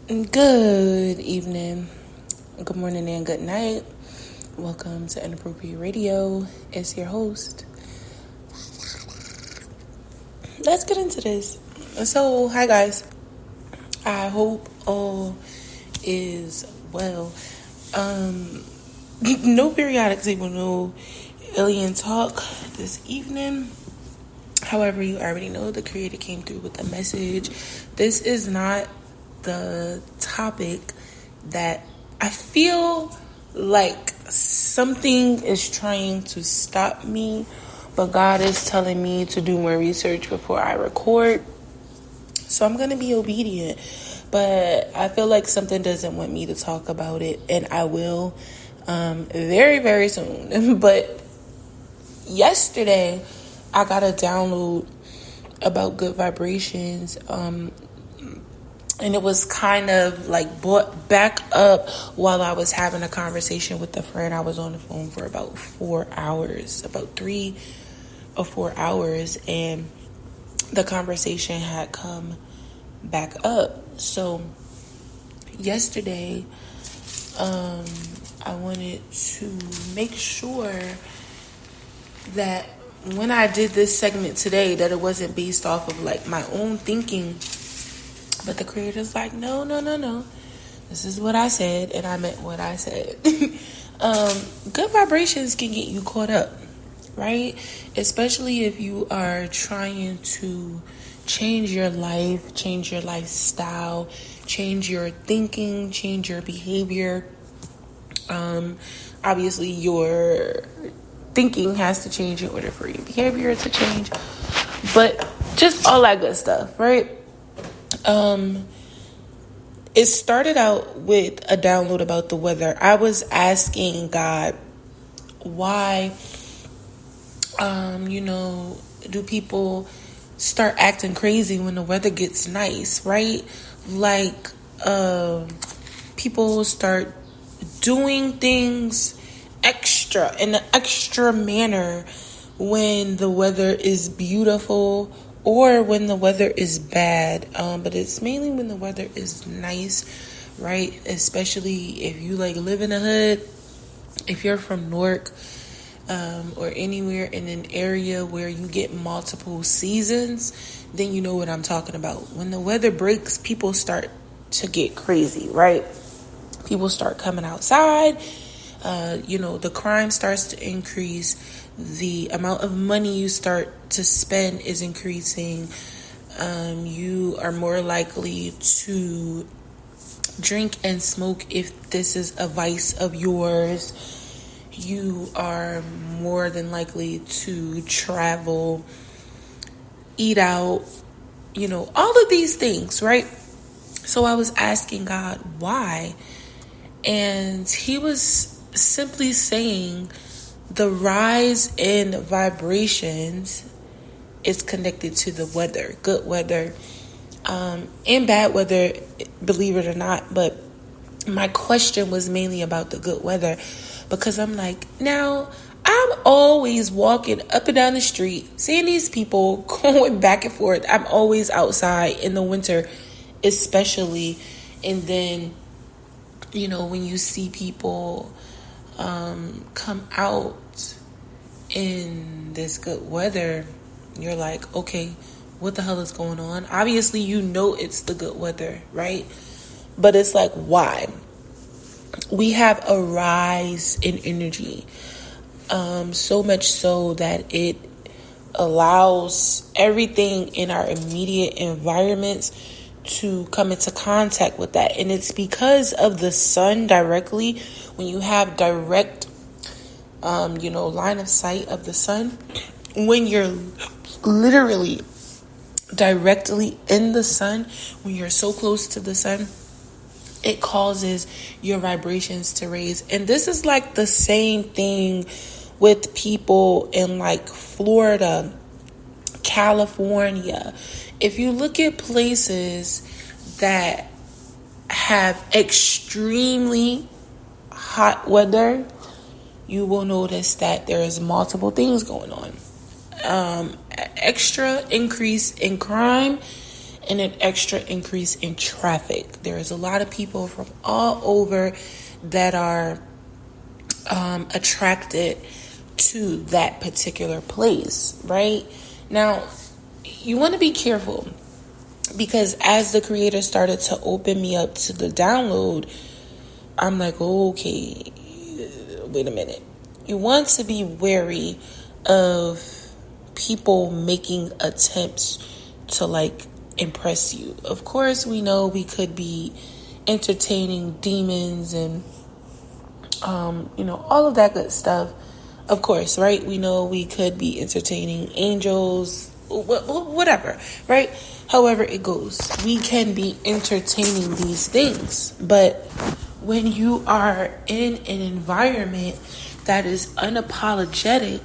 Good evening, good morning, and good night. Welcome to Inappropriate Radio. It's your host. Let's get into this. So, hi guys. I hope all is well. No periodic table, no alien talk this evening. However, you already know the creator came through with a message. This is not the topic that I feel like something is trying to stop me, but God is telling me to do more research before I record. So I'm going to be obedient, but I feel like something doesn't want me to talk about it, and I will very, very soon. But yesterday, I got a download about good vibrations, and it was kind of like brought back up while I was having a conversation with a friend. I was on the phone for about 4 hours, about 3 or 4 hours, and the conversation had come back up. So yesterday, I wanted to make sure that when I did this segment today, that it wasn't based off of like my own thinking. But the creator's like, no. This is what I said, and I meant what I said. Good vibrations can get you caught up, right? Especially if you are trying to change your life, change your lifestyle, change your thinking, change your behavior. Obviously, your thinking has to change in order for your behavior to change. But just all that good stuff, right? It started out with a download about the weather. I was asking God, why, do people start acting crazy when the weather gets nice, right? Like, people start doing things extra in an extra manner when the weather is beautiful or when the weather is bad, but it's mainly when the weather is nice, right? Especially if you like live in the hood, if you're from Newark, or anywhere in an area where you get multiple seasons, then you know what I'm talking about. When the weather breaks, people start to get crazy, right? People start coming outside. The crime starts to increase. The amount of money you start to spend is increasing. You are more likely to drink and smoke if this is a vice of yours. You are more than likely to travel, eat out, all of these things, right? So I was asking God why, and he was simply saying the rise in vibrations is connected to the weather, good weather, and bad weather, believe it or not. But my question was mainly about the good weather, because I'm like, now I'm always walking up and down the street, seeing these people going back and forth. I'm always outside in the winter, especially. And then, when you see people come out in this good weather, you're like, okay, what the hell is going on? Obviously, it's the good weather, right? But it's like, why? We have a rise in energy, so much so that it allows everything in our immediate environments to come into contact with that. And it's because of the sun directly. When you have direct line of sight of the sun, when you're literally directly in the sun, when you're so close to the sun, it causes your vibrations to raise. And this is like the same thing with people in like Florida, California. If you look at places that have extremely hot weather, you will notice that there is multiple things going on. Extra increase in crime and an extra increase in traffic. There is a lot of people from all over that are attracted to that particular place, right? Now, you want to be careful, because as the creator started to open me up to the download, I'm like, okay, wait a minute. You want to be wary of people making attempts to like impress you. Of course, we know we could be entertaining demons and all of that good stuff. Of course, right? We know we could be entertaining angels, whatever, right? However it goes, we can be entertaining these things. But when you are in an environment that is unapologetic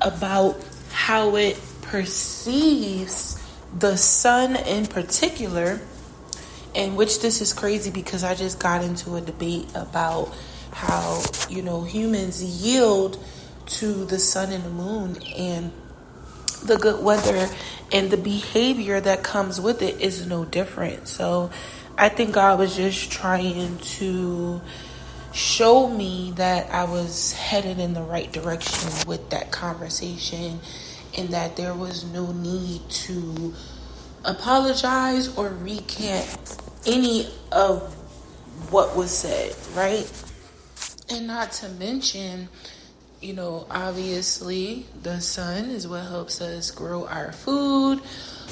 about how it perceives the sun in particular, in which this is crazy because I just got into a debate about how, humans yield to the sun and the moon, and the good weather and the behavior that comes with it is no different. So I think God was just trying to show me that I was headed in the right direction with that conversation, and that there was no need to apologize or recant any of what was said, right? And not to mention, obviously the sun is what helps us grow our food.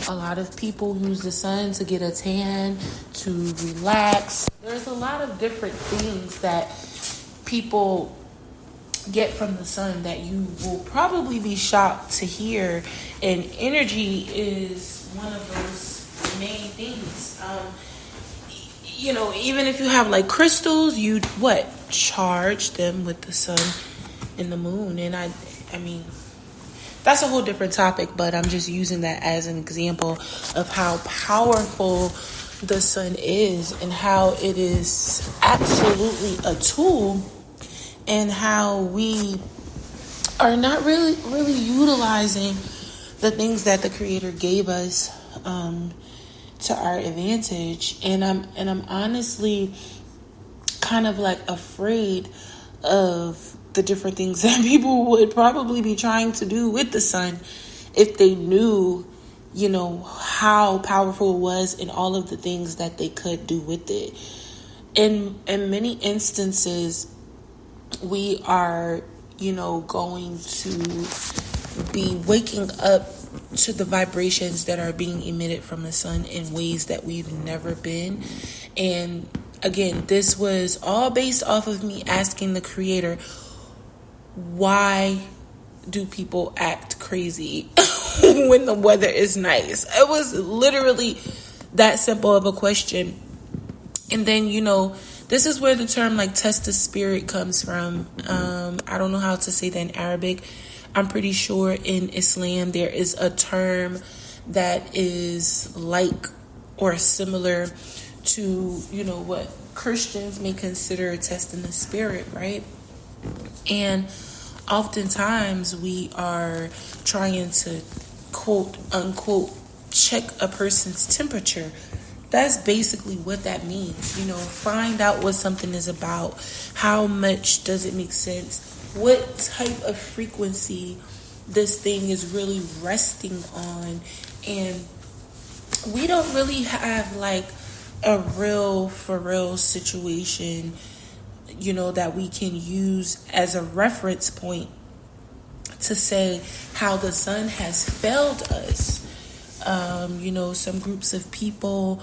A lot of people use the sun to get a tan, to relax. There's a lot of different things that people get from the sun that you will probably be shocked to hear. And energy is one of those main things. Even if you have like crystals, you charge them with the sun and the moon. And I mean, that's a whole different topic, but I'm just using that as an example of how powerful the sun is, and how it is absolutely a tool, and how we are not really utilizing the things that the creator gave us to our advantage. And I'm honestly kind of like afraid of the different things that people would probably be trying to do with the sun if they knew, how powerful it was and all of the things that they could do with it. In many instances, we are, going to be waking up to the vibrations that are being emitted from the sun in ways that we've never been. And again, this was all based off of me asking the creator, why do people act crazy when the weather is nice? It was literally that simple of a question. And then, this is where the term like test the spirit comes from. I don't know how to say that in Arabic. I'm pretty sure in Islam there is a term that is like or similar to, what Christians may consider testing the spirit, right? And oftentimes we are trying to quote unquote check a person's temperature. That's basically what that means. Find out what something is about. How much does it make sense? What type of frequency this thing is really resting on. And we don't really have like a real for real situation, that we can use as a reference point to say how the sun has failed us. Some groups of people,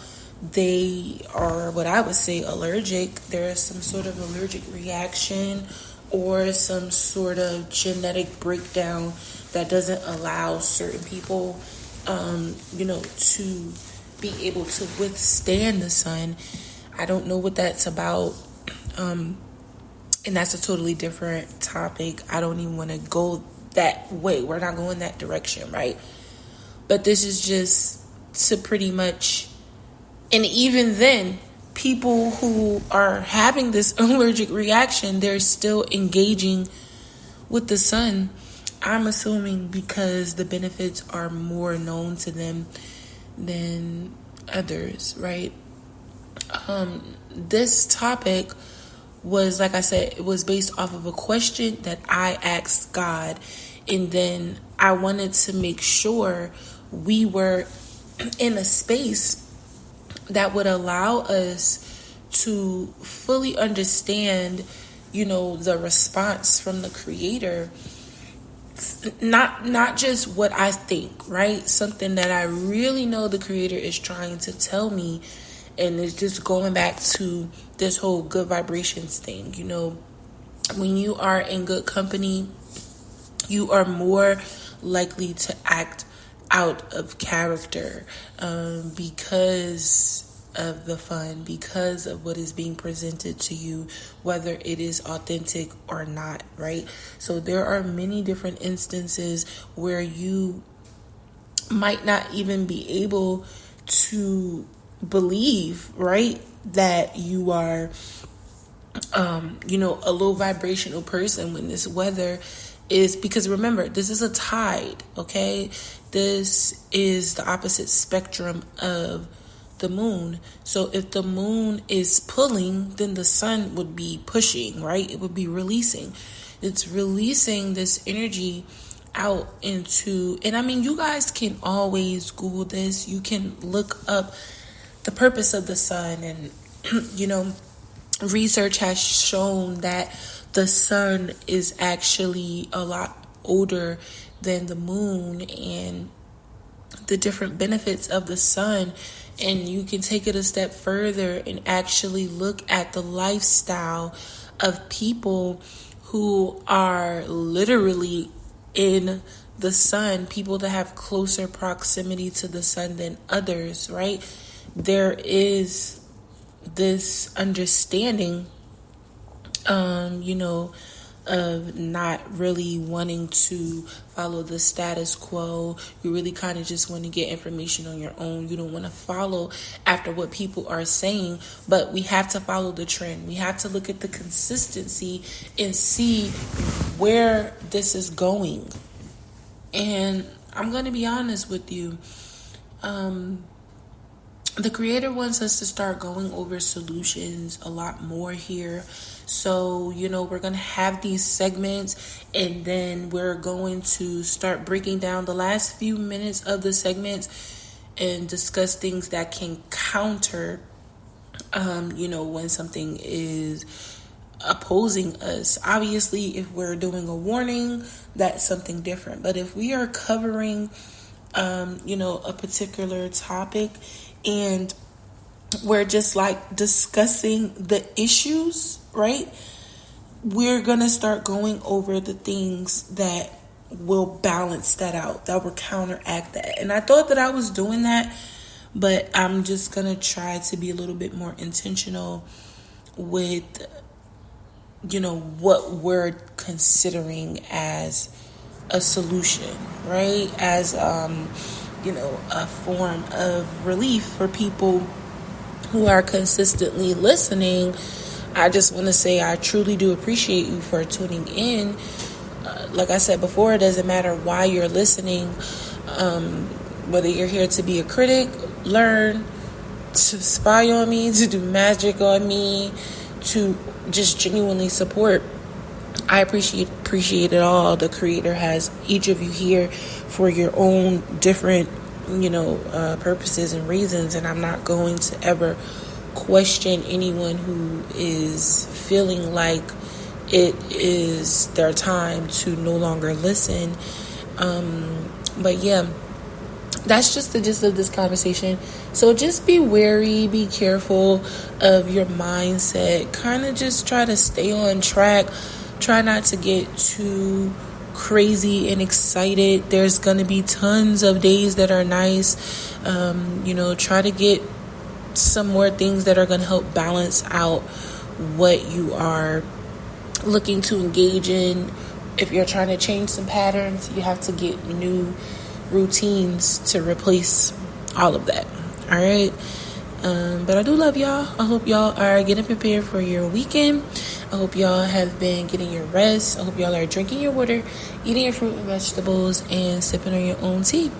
they are what I would say allergic. There is some sort of allergic reaction or some sort of genetic breakdown that doesn't allow certain people, to be able to withstand the sun. I don't know what that's about. And that's a totally different topic. I don't even want to go that way. We're not going that direction, right? But this is just to pretty much, and even then, people who are having this allergic reaction, they're still engaging with the sun. I'm assuming because the benefits are more known to them than others, right? This topic was, like I said, it was based off of a question that I asked God. And then I wanted to make sure we were in a space that would allow us to fully understand, the response from the Creator. Not just what I think, right? Something that I really know the Creator is trying to tell me. And it's just going back to this whole good vibrations thing. When you are in good company, you are more likely to act out of character, because of the fun, because of what is being presented to you, whether it is authentic or not, right? So there are many different instances where you might not even be able to believe, right, that you are a low vibrational person when this weather is, because remember, this is a tide, okay? This is the opposite spectrum of the moon. So if the moon is pulling, then the sun would be pushing, right? It would be releasing. It's releasing this energy out into, and I mean, you guys can always Google this. You can look up the purpose of the sun, and research has shown that the sun is actually a lot older than the moon, and the different benefits of the sun. And you can take it a step further and actually look at the lifestyle of people who are literally in the sun, people that have closer proximity to the sun than others, right? There is this understanding, of not really wanting to follow the status quo. You really kind of just want to get information on your own. You don't want to follow after what people are saying, but we have to follow the trend. We have to look at the consistency and see where this is going. And I'm going to be honest with you. The Creator wants us to start going over solutions a lot more here. So, we're going to have these segments, and then we're going to start breaking down the last few minutes of the segments and discuss things that can counter, when something is opposing us. Obviously, if we're doing a warning, that's something different. But if we are covering, a particular topic, and we're just like discussing the issues, right? We're going to start going over the things that will balance that out, that will counteract that. And I thought that I was doing that, but I'm just going to try to be a little bit more intentional with, what we're considering as a solution, right? As, a form of relief for people who are consistently listening. I just want to say I truly do appreciate you for tuning in. Like I said before, it doesn't matter why you're listening, whether you're here to be a critic, learn, to spy on me, to do magic on me, to just genuinely support. I appreciate it all. The Creator has each of you here for your own different, purposes and reasons. And I'm not going to ever question anyone who is feeling like it is their time to no longer listen. But yeah, that's just the gist of this conversation. So just be wary, be careful of your mindset. Kind of just try to stay on track. Try not to get too crazy and excited. There's going to be tons of days that are nice. Try to get some more things that are going to help balance out what you are looking to engage in. If you're trying to change some patterns, you have to get new routines to replace all of that. All right. But I do love y'all. I hope y'all are getting prepared for your weekend. I hope y'all have been getting your rest. I hope y'all are drinking your water, eating your fruit and vegetables, and sipping on your own tea,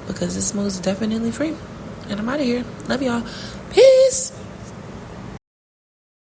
because it's most definitely free. And I'm out of here. Love y'all. Peace.